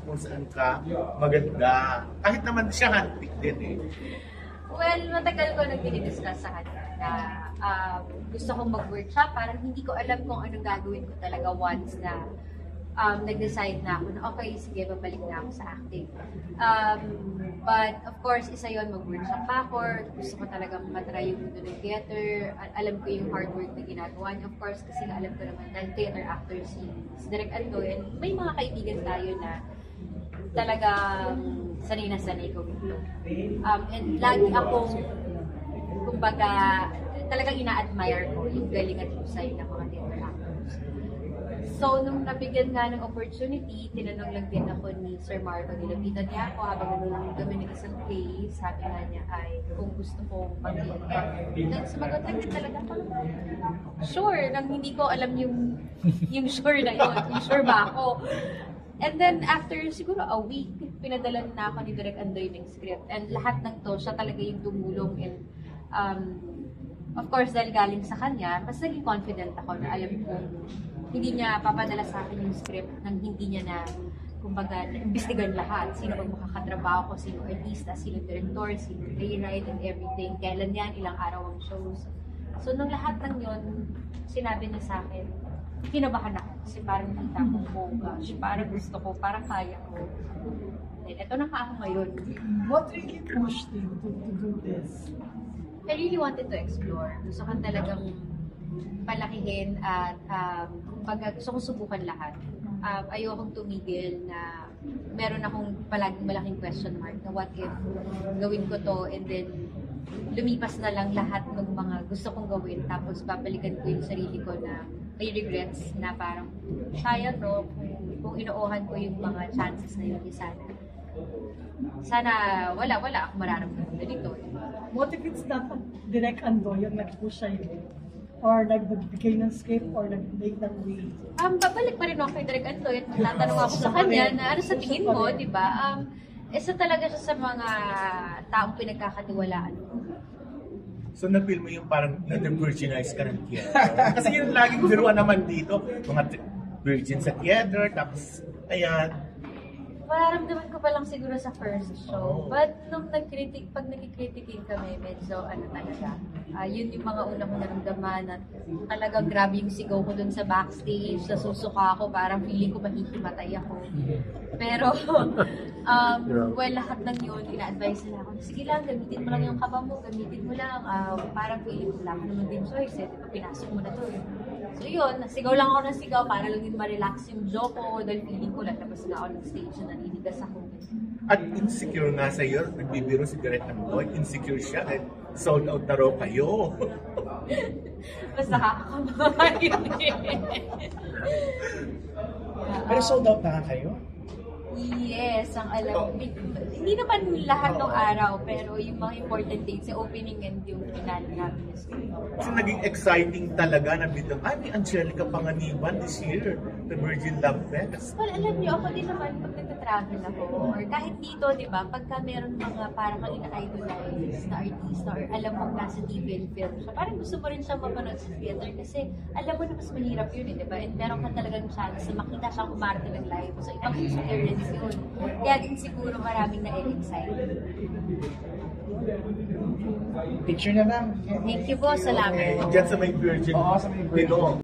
kung saan ka maganda. Kahit naman siya handpick din eh. Well, matagal ko nang dinidiscuss sa kanya na gusto kong mag-workshop. Parang hindi ko alam kung anong gagawin ko talaga once na nag-decide na ako na okay, sige, babalik na ako sa acting. But of course, isa yon, mag-workshop pa ako. Gusto ko talagang matry yung mundo ng theater. Alam ko yung hard work na ginagawa niya. Of course, kasi alam ko naman na theater actor si Direk Andoy. And may mga kaibigan tayo na talagang sanay na sanay ko ito. And lagi akong, kumbaga, talagang ina-admire ko yung galing at husay ng mga theater actors. So, nung nabigyan nga ng opportunity, tinanong lang din ako ni Sir Marco, nilapitan niya ako habang nanonood kami ng isang play. Sabi nga niya ay kung gusto kong mag-theater. Sumagot lang din talaga ako, sure, nang hindi ko alam yung sure na yun, yung sure ba ako. And then after siguro a week, pinadala na ako ni Direk Andoy ng script. And lahat ng to, siya talaga yung tumulong. And of course, dahil galing sa kanya, mas naging confident ako na alam ko hindi niya papadala sa akin yung script nang hindi niya na, kumbaga, imbestigan lahat. Sino bang makakatrabaho ko, sino artista, sino director, sino playwright, and everything. Kailan yan, ilang araw ang shows. So, nung lahat ng yun, sinabi niya sa akin, kinabahan ako kasi parang kita ko, oh gosh, parang gusto ko, parang kaya ko. And ito na ka ako ngayon. What really pushed you to do this? I really wanted to explore. Gusto ko talagang palakihin at gusto kong subukan lahat. Ayokong tumigil na meron akong palaging malaking question mark na what if gawin ko to and then lumipas na lang lahat ng mga gusto kong gawin tapos babalikan ko yung sarili ko na may regrets na parang sayang no kung inoohan ko yung mga chances na yun sana wala ako mararamdaman na dito. What if it's not Direk Andoy yung nag-push sa'yo? Or nagbigay ng script or nag-make ng way? Babalik pa rin ako kay Direk Andoy at tatanong ako sa kanya na ano sa tingin mo, di ba? Isa talaga siya sa mga taong pinagkakatiwalaan ko. So na-feel mo yung parang na-virginize ka ng theater. Kasi yun laging biruan naman dito. Mga virgin sa theater, tapos ayan. Mararamdaman ko pa lang siguro sa first show. But nung pag nagkikritikin kami, medyo talaga. Yun yung mga una ko naramdaman at talagang grabe yung sigaw ko dun sa backstage, nasusuka ako, parang feeling ko mahihimatay ako. Pero, well, lahat ng yun, ina-advise nila ako, sige lang, gamitin mo lang yung kaba mo, gamitin mo lang, parang feeling ko lang naman din choice, diba, pinasok mo na to eh. So yun, nasigaw lang ako ng sigaw para lang din ma-relax yung jaw ko dahil feeling ko lalabas na ako ng stage na naninigas ako. At insecure nga sa'yo, nagbibiro si Direk Andoy, insecure siya at sold out na raw kayo. Mas nakakakabahan yun eh. Pero sold out na kayo? Yes, ang alam. Hindi naman lahat ng araw, pero yung mga important dates, yung opening and yung finale namin. So naging exciting talaga na biglang, may Angelica Panganiban this year, the Virgin Love Fest. Well, alam niyo, ako din naman pag nagta-travel ako, or kahit dito, di ba, pagka meron mga parang kang ina-idolize na artista, or alam mo nasa TV and film siya, parang gusto mo rin siya mapanood sa theater kasi alam mo na mas mahirap yun, di ba? And meron ka talagang chance na makita siyang umarte ng live. So, ibang experience yun. Kaya din siguro maraming na-excite. Picture na lang. Thank you po, salamat po. Diyan sa may Virgin. Oo, sa may Virgin.